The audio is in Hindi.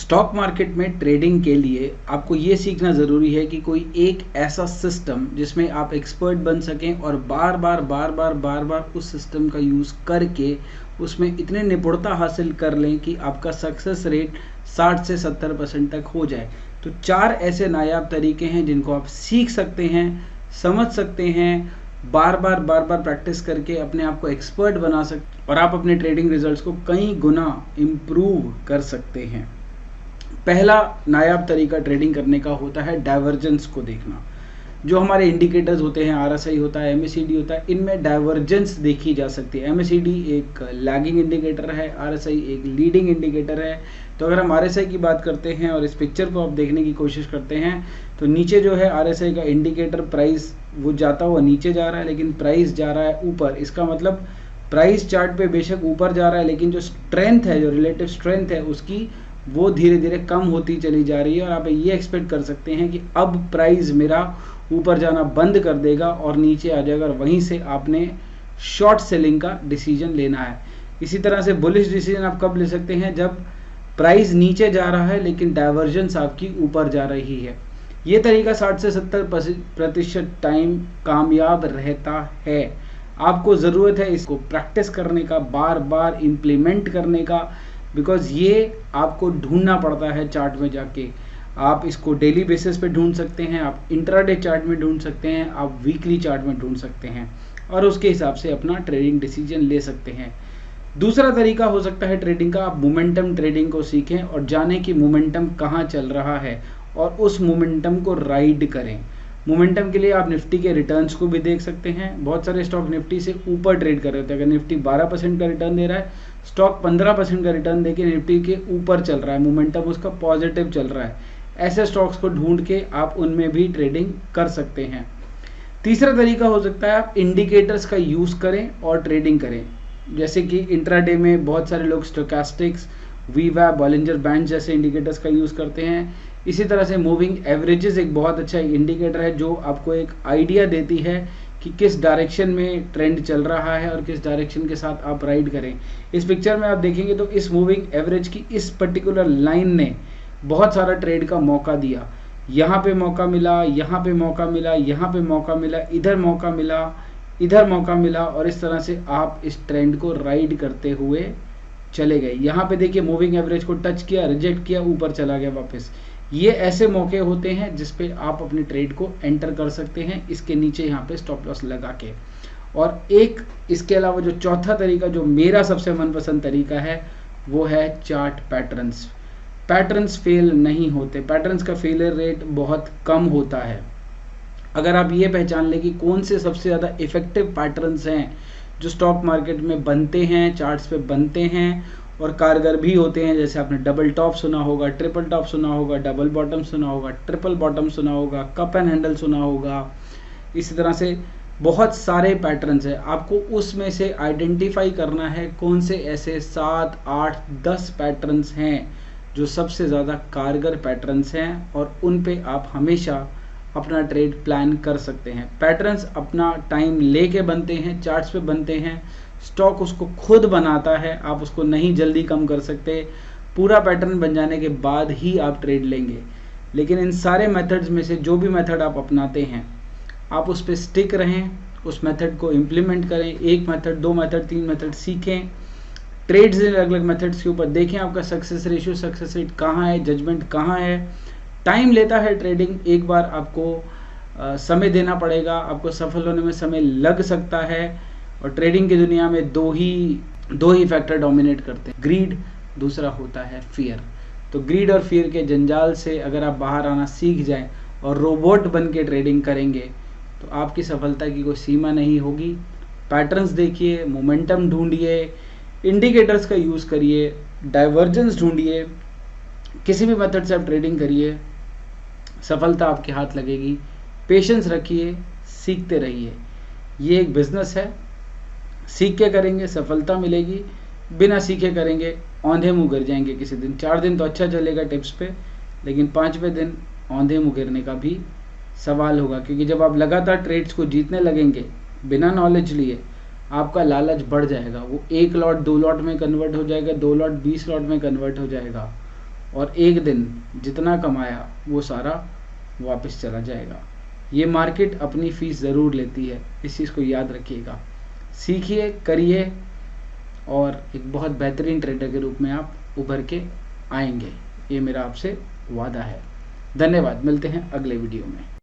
स्टॉक मार्केट में ट्रेडिंग के लिए आपको ये सीखना ज़रूरी है कि कोई एक ऐसा सिस्टम जिसमें आप एक्सपर्ट बन सकें और बार बार उस सिस्टम का यूज़ करके उसमें इतने निपुणता हासिल कर लें कि आपका सक्सेस रेट 60 से 70% तक हो जाए। तो 4 ऐसे नायाब तरीके हैं जिनको आप सीख सकते हैं, समझ सकते हैं, बार बार प्रैक्टिस करके अपने आप को एक्सपर्ट बना सकते और आप अपने ट्रेडिंग रिजल्ट्स को कई गुना इम्प्रूव कर सकते हैं। पहला नायाब तरीका ट्रेडिंग करने का होता है डाइवर्जेंस को देखना। जो हमारे इंडिकेटर्स होते हैं, आरएसआई होता है, एमएसीडी होता है, इनमें डाइवर्जेंस देखी जा सकती है। एमएसीडी एक लैगिंग इंडिकेटर है, आरएसआई एक लीडिंग इंडिकेटर है। तो अगर हम आरएसआई की बात करते हैं और इस पिक्चर को आप देखने की कोशिश करते हैं तो नीचे जो है आरएसआई का इंडिकेटर प्राइस वो जाता हुआ नीचे जा रहा है, लेकिन प्राइस जा रहा है ऊपर। इसका मतलब प्राइस चार्ट पे बेशक ऊपर जा रहा है, लेकिन जो स्ट्रेंथ है, जो रिलेटिव स्ट्रेंथ है उसकी, वो धीरे धीरे कम होती चली जा रही है। और आप ये एक्सपेक्ट कर सकते हैं कि अब प्राइस मेरा ऊपर जाना बंद कर देगा और नीचे आ जाएगा, और वहीं से आपने शॉर्ट सेलिंग का डिसीजन लेना है। इसी तरह से बुलिश डिसीजन आप कब ले सकते हैं? जब प्राइस नीचे जा रहा है लेकिन डाइवर्जेंस आपकी ऊपर जा रही है। ये तरीका 60 से 70% टाइम कामयाब रहता है। आपको ज़रूरत है इसको प्रैक्टिस करने का, बार बार इम्प्लीमेंट करने का, बिकॉज ये आपको ढूंढना पड़ता है चार्ट में जाके। आप इसको डेली बेसिस पे ढूंढ सकते हैं, आप इंट्राडे चार्ट में ढूंढ सकते हैं, आप वीकली चार्ट में ढूंढ सकते हैं और उसके हिसाब से अपना ट्रेडिंग डिसीजन ले सकते हैं। दूसरा तरीका हो सकता है ट्रेडिंग का, आप मोमेंटम ट्रेडिंग को सीखें और जानें कि मोमेंटम कहाँ चल रहा है और उस मोमेंटम को राइड करें। मोमेंटम के लिए आप निफ्टी के रिटर्न्स को भी देख सकते हैं। बहुत सारे स्टॉक निफ्टी से ऊपर ट्रेड कर रहे थे। अगर निफ्टी 12% का रिटर्न दे रहा है, स्टॉक 15% का रिटर्न देके निफ्टी के ऊपर चल रहा है, मोमेंटम उसका पॉजिटिव चल रहा है। ऐसे स्टॉक्स को ढूंढ के आप उनमें भी ट्रेडिंग कर सकते हैं। तीसरा तरीका हो सकता है आप इंडिकेटर्स का यूज़ करें और ट्रेडिंग करें। जैसे कि इंट्राडे में बहुत सारे लोग स्टोकास्टिक्स, वीवैप, बॉलिंजर बैंड जैसे इंडिकेटर्स का यूज़ करते हैं। इसी तरह से मूविंग एवरेजेस एक बहुत अच्छा इंडिकेटर है जो आपको एक आइडिया देती है कि किस डायरेक्शन में ट्रेंड चल रहा है और किस डायरेक्शन के साथ आप राइड करें। इस पिक्चर में आप देखेंगे तो इस मूविंग एवरेज की इस पर्टिकुलर लाइन ने बहुत सारा ट्रेड का मौका दिया। यहाँ पे मौका मिला, यहाँ पे मौका मिला, यहाँ पे मौका मिला, इधर मौका मिला, इधर मौका मिला, और इस तरह से आप इस ट्रेंड को राइड करते हुए चले गए। यहाँ पे देखिए मूविंग एवरेज को टच किया, रिजेक्ट किया, ऊपर चला गया वापस। ये ऐसे मौके होते हैं जिस पे आप अपने ट्रेड को एंटर कर सकते हैं, इसके नीचे यहाँ पे स्टॉप लॉस लगा के। और एक इसके अलावा जो चौथा तरीका, जो मेरा सबसे मनपसंद तरीका है, वो है चार्ट पैटर्न्स। पैटर्न्स फेल नहीं होते, पैटर्न्स का फेलियर रेट बहुत कम होता है। अगर आप ये पहचान लें कि कौन से सबसे ज़्यादा इफेक्टिव पैटर्न्स हैं जो स्टॉक मार्केट में बनते हैं, चार्ट्स पे बनते हैं और कारगर भी होते हैं, जैसे आपने डबल टॉप सुना होगा, ट्रिपल टॉप सुना होगा, डबल बॉटम सुना होगा, ट्रिपल बॉटम सुना होगा, कप एंड हैंडल सुना होगा, इसी तरह से बहुत सारे पैटर्न्स हैं। आपको उसमें से आइडेंटिफाई करना है कौन से ऐसे 7, 8, 10 पैटर्न्स हैं जो सबसे ज़्यादा कारगर पैटर्न्स हैं और उन पे आप हमेशा अपना ट्रेड प्लान कर सकते हैं। पैटर्न्स अपना टाइम लेके बनते हैं, चार्ट्स पे बनते हैं, स्टॉक उसको खुद बनाता है, आप उसको नहीं जल्दी कम कर सकते। पूरा पैटर्न बन जाने के बाद ही आप ट्रेड लेंगे। लेकिन इन सारे मेथड्स में से जो भी मेथड आप अपनाते हैं, आप उस पर स्टिक रहें, उस मेथड को इम्प्लीमेंट करें। 1 मेथड, 2 मेथड, 3 मेथड सीखें, ट्रेड्स अलग अलग मेथड्स के ऊपर देखें, आपका सक्सेस रेशियो, सक्सेस रेट कहाँ है, जजमेंट कहाँ है। टाइम लेता है ट्रेडिंग, एक बार आपको समय देना पड़ेगा, आपको सफल होने में समय लग सकता है। और ट्रेडिंग की दुनिया में दो ही फैक्टर डोमिनेट करते हैं, ग्रीड, दूसरा होता है फियर। तो ग्रीड और फियर के जंजाल से अगर आप बाहर आना सीख जाएं और रोबोट बन के ट्रेडिंग करेंगे तो आपकी सफलता की कोई सीमा नहीं होगी। पैटर्न्स देखिए, मोमेंटम ढूंढिए, इंडिकेटर्स का यूज़ करिए, डाइवर्जेंस ढूंढिए, किसी भी मेथड से आप ट्रेडिंग करिए, सफलता आपके हाथ लगेगी। पेशेंस रखिए, सीखते रहिए। ये एक बिजनेस है, सीख के करेंगे सफलता मिलेगी, बिना सीखे करेंगे औंधे मुँह गिर जाएंगे किसी दिन। 4 दिन तो अच्छा चलेगा टिप्स पे, लेकिन 5वें दिन औंधे मुँह गिरने का भी सवाल होगा, क्योंकि जब आप लगातार ट्रेड्स को जीतने लगेंगे बिना नॉलेज लिए, आपका लालच बढ़ जाएगा। वो 1 लॉट 2 लॉट में कन्वर्ट हो जाएगा, 2 लॉट 20 लॉट में कन्वर्ट हो जाएगा। और एक दिन जितना कमाया वो सारा वापस चला जाएगा। ये मार्केट अपनी फ़ीस ज़रूर लेती है, इस चीज़ को याद रखिएगा। सीखिए, करिए और एक बहुत बेहतरीन ट्रेडर के रूप में आप उभर के आएंगे, ये मेरा आपसे वादा है। धन्यवाद, मिलते हैं अगले वीडियो में।